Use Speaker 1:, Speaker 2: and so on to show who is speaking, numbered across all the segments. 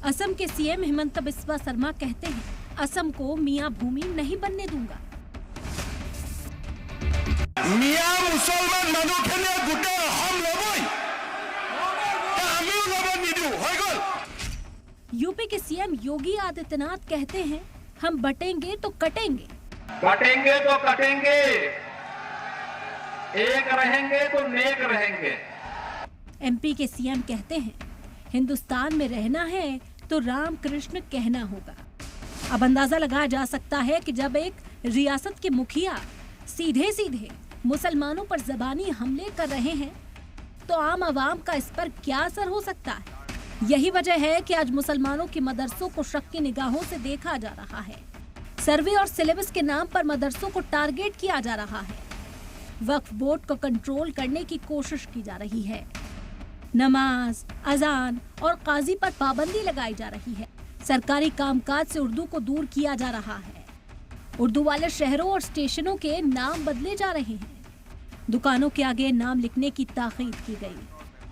Speaker 1: असम के सीएम हिमंत बिस्वा शर्मा कहते हैं, असम को मियां भूमि नहीं बनने दूंगा।
Speaker 2: मियां मुसलमान मानुखिनिया गुटे हम लबई ता आमिও लब निदु হৈ গল।
Speaker 1: यूपी के सीएम योगी आदित्यनाथ कहते हैं, हम बटेंगे तो कटेंगे,
Speaker 3: बटेंगे तो कटेंगे, एक रहेंगे तो नेक रहेंगे।
Speaker 1: एमपी के सीएम कहते हैं, हिंदुस्तान में रहना है तो राम कृष्ण कहना होगा। अब अंदाजा लगाया जा सकता है कि जब एक रियासत के मुखिया सीधे सीधे मुसलमानों पर जबानी हमले कर रहे हैं तो आम आवाम का इस पर क्या असर हो सकता है। यही वजह है कि आज मुसलमानों के मदरसों को शक की निगाहों से देखा जा रहा है। सर्वे और सिलेबस के नाम पर मदरसों को टारगेट किया जा रहा है। वक्फ बोर्ड को कंट्रोल करने की कोशिश की जा रही है। नमाज, अजान और काजी पर पाबंदी लगाई जा रही है। सरकारी कामकाज से उर्दू को दूर किया जा रहा है। उर्दू वाले शहरों और स्टेशनों के नाम बदले जा रहे हैं। दुकानों के आगे नाम लिखने की ताकीद की गई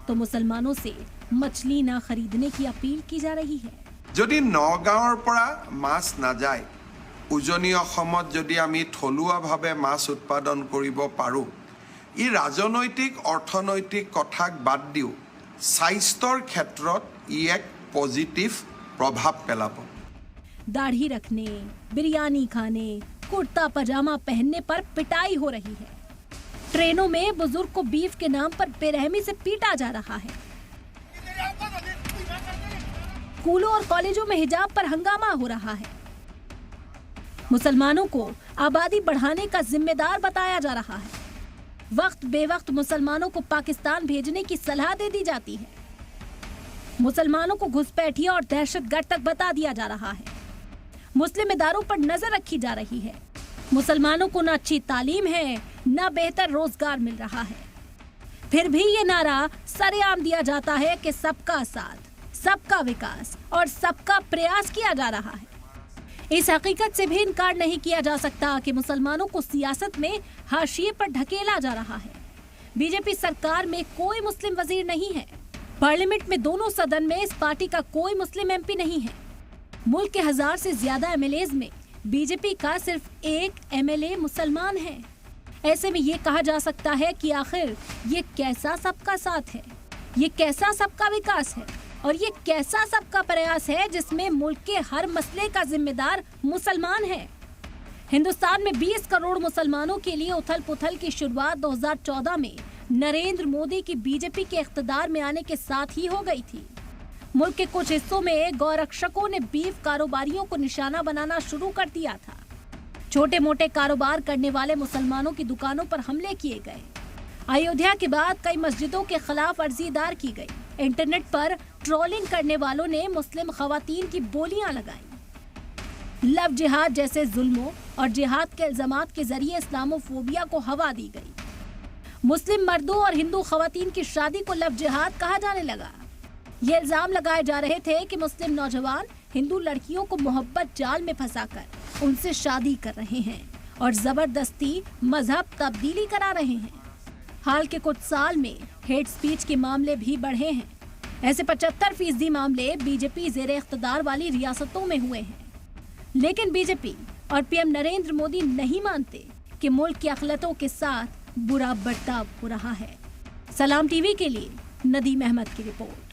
Speaker 1: तो मुसलमानों से मछली ना खरीदने की अपील की जा रही है।
Speaker 4: যদি নগাঁৱৰ পৰা মাছ নাযায়, উজনি অসমত যদি আমি থলুৱাভাৱে মাছ উৎপাদন কৰিব পাৰোঁ, ই ৰাজনৈতিক অৰ্থনৈতিক কথাক বাদ দিও স্বাস্থ্যৰ ক্ষেত্ৰত ই এক পজিটিভ प्रभाव पेलाब।
Speaker 1: दाढ़ी रखने, बिरयानी खाने, कुर्ता पजामा पहनने पर पिटाई हो रही है। ट्रेनों में बुजुर्ग को बीफ के नाम पर बेरहमी से पीटा जा रहा है। स्कूलों और कॉलेजों में हिजाब पर हंगामा हो रहा है। मुसलमानों को आबादी बढ़ाने का जिम्मेदार बताया जा रहा है। वक्त बेवक्त मुसलमानों को पाकिस्तान भेजने की सलाह दे दी जाती है। मुसलमानों को घुसपैठिया और दहशतगर्द तक बता दिया जा रहा है। मुस्लिम इदारों पर नजर रखी जा रही है। मुसलमानों को न अच्छी तालीम है, न बेहतर रोजगार मिल रहा है। फिर भी ये नारा सरेआम दिया जाता है कि सबका साथ, सबका विकास और सबका प्रयास किया जा रहा है। इस हकीकत से भी इनकार नहीं किया जा सकता कि मुसलमानों को सियासत में हाशिए पर ढकेला जा रहा है। बीजेपी सरकार में कोई मुस्लिम वजीर नहीं है। पार्लियामेंट में दोनों सदन में इस पार्टी का कोई मुस्लिम एमपी नहीं है। मुल्क के 1000 से ज्यादा एमएलएज में बीजेपी का सिर्फ एक एमएलए मुसलमान है। ऐसे में ये कहा जा सकता है कि आखिर ये कैसा सबका साथ है, ये कैसा सबका विकास है और ये कैसा सबका प्रयास है जिसमें मुल्क के हर मसले का जिम्मेदार मुसलमान है। हिंदुस्तान में 20 करोड़ मुसलमानों के लिए उथल पुथल की शुरुआत 2014 में नरेंद्र मोदी की बीजेपी के इख्तिदार में आने के साथ ही हो गई थी। मुल्क के कुछ हिस्सों में गौरक्षकों ने बीफ कारोबारियों को निशाना बनाना शुरू कर दिया था। छोटे मोटे कारोबार करने वाले मुसलमानों की दुकानों पर हमले किए गए। अयोध्या के बाद कई मस्जिदों के खिलाफ अर्जी दायर की गई। इंटरनेट पर ट्रोलिंग करने वालों ने मुस्लिम खवातीन की बोलियां लगाई। लव जिहाद जैसे जुल्मों और जिहाद के इल्जामात के जरिए इस्लामोफोबिया को हवा दी गई। मुस्लिम मर्दों और हिंदू खवातीन की शादी को लव जिहाद कहा जाने लगा। ये इल्जाम लगाए जा रहे थे कि मुस्लिम नौजवान हिंदू लड़कियों को मोहब्बत जाल में फंसाकर उनसे शादी कर रहे हैं और जबरदस्ती मजहब तब्दीली करा रहे हैं। हाल के कुछ साल में हेट स्पीच के मामले भी बढ़े हैं। ऐसे 75% मामले बीजेपी जेर इख्तिदार वाली रियासतों में हुए हैं। लेकिन बीजेपी और पीएम नरेंद्र मोदी नहीं मानते कि मुल्क की अखिलतों के साथ बुरा बर्ताव हो रहा है। सलाम टीवी के लिए नदीम अहमद की रिपोर्ट।